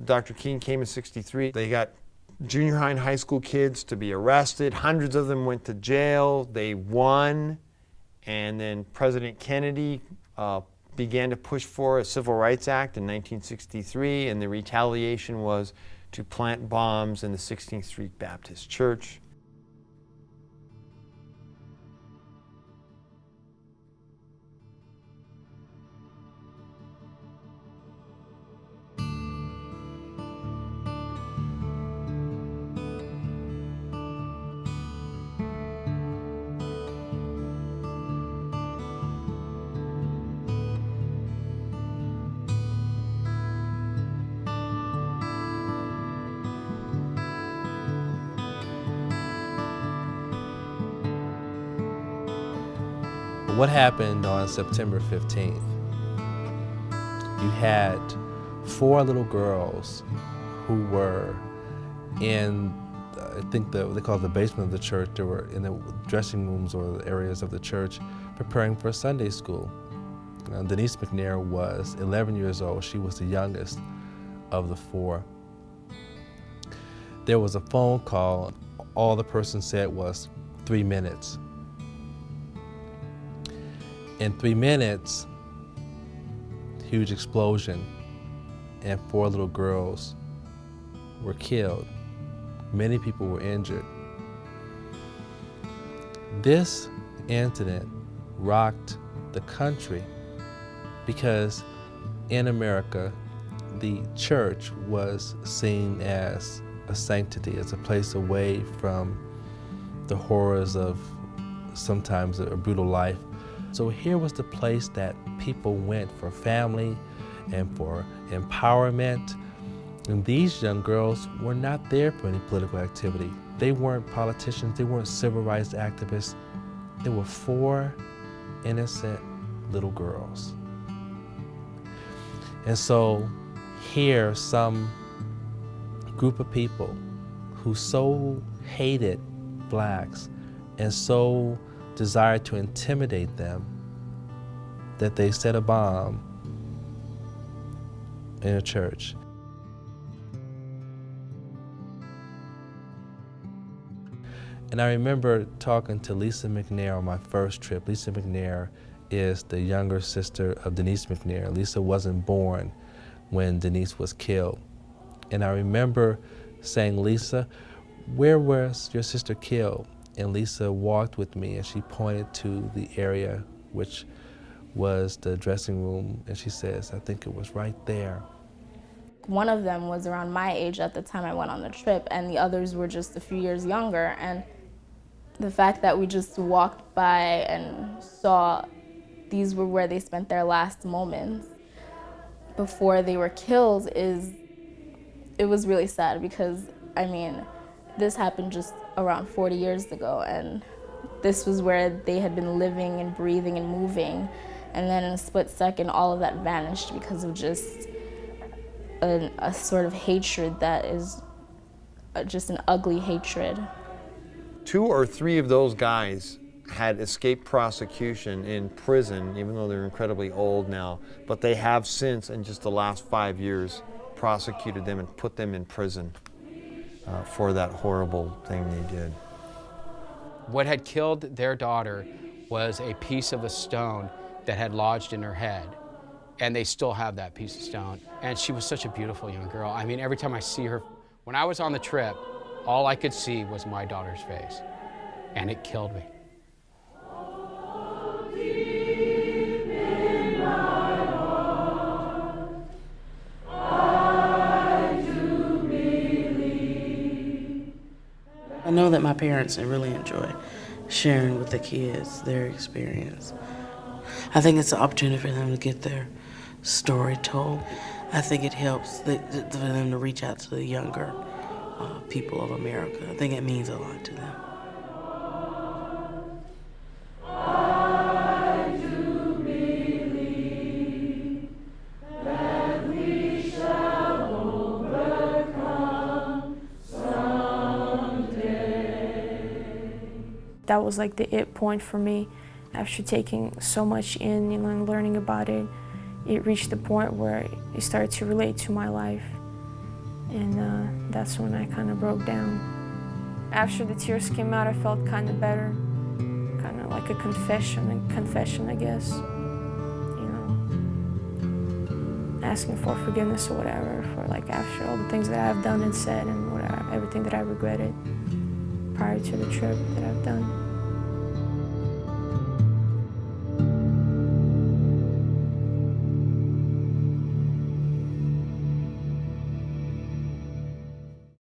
Dr. King came in '63. They got junior high and high school kids to be arrested. Hundreds of them went to jail. They won. And then President Kennedy began to push for a Civil Rights Act in 1963, and the retaliation was to plant bombs in the 16th Street Baptist Church. What happened on September 15th? You had 4 little girls who were in, I think they call it the basement of the church. They were in the dressing rooms or the areas of the church preparing for Sunday school. Denise McNair was 11 years old. She was the youngest of the 4. There was a phone call. All the person said was 3 minutes. In 3 minutes, huge explosion, and 4 little girls were killed. Many people were injured. This incident rocked the country because in America, the church was seen as a sanctity, as a place away from the horrors of sometimes a brutal life. So here was the place that people went for family and for empowerment. And these young girls were not there for any political activity. They weren't politicians, they weren't civil rights activists. They were 4 innocent little girls. And so here, some group of people who so hated blacks and so desired to intimidate them that they set a bomb in a church. And I remember talking to Lisa McNair on my first trip. Lisa McNair is the younger sister of Denise McNair. Lisa wasn't born when Denise was killed. And I remember saying, "Lisa, where was your sister killed?" And Lisa walked with me and she pointed to the area which was the dressing room, and she says, "I think it was right there." One of them was around my age at the time I went on the trip, and the others were just a few years younger. And the fact that we just walked by and saw these were where they spent their last moments before they were killed it was really sad, because, I mean, this happened just around 40 years ago, and this was where they had been living and breathing and moving, and then in a split second all of that vanished because of just a sort of hatred that is just an ugly hatred. 2 or 3 of those guys had escaped prosecution in prison, even though they're incredibly old now, but they have since, in just the last 5 years, prosecuted them and put them in prison for that horrible thing they did. What had killed their daughter was a piece of a stone that had lodged in her head, and they still have that piece of stone. And she was such a beautiful young girl. I mean, every time I see her, when I was on the trip, all I could see was my daughter's face, and it killed me. I know that my parents really enjoy sharing with the kids their experience. I think it's an opportunity for them to get their story told. I think it helps for them to reach out to the younger people of America. I think it means a lot to them. That was like the it point for me. After taking so much in, and learning about it, it reached the point where it started to relate to my life. And that's when I kind of broke down. After the tears came out, I felt kind of better, kind of like a confession, I guess. You know, asking for forgiveness or whatever, for like after all the things that I've done and said and whatever, everything that I regretted prior to the trip that I've done.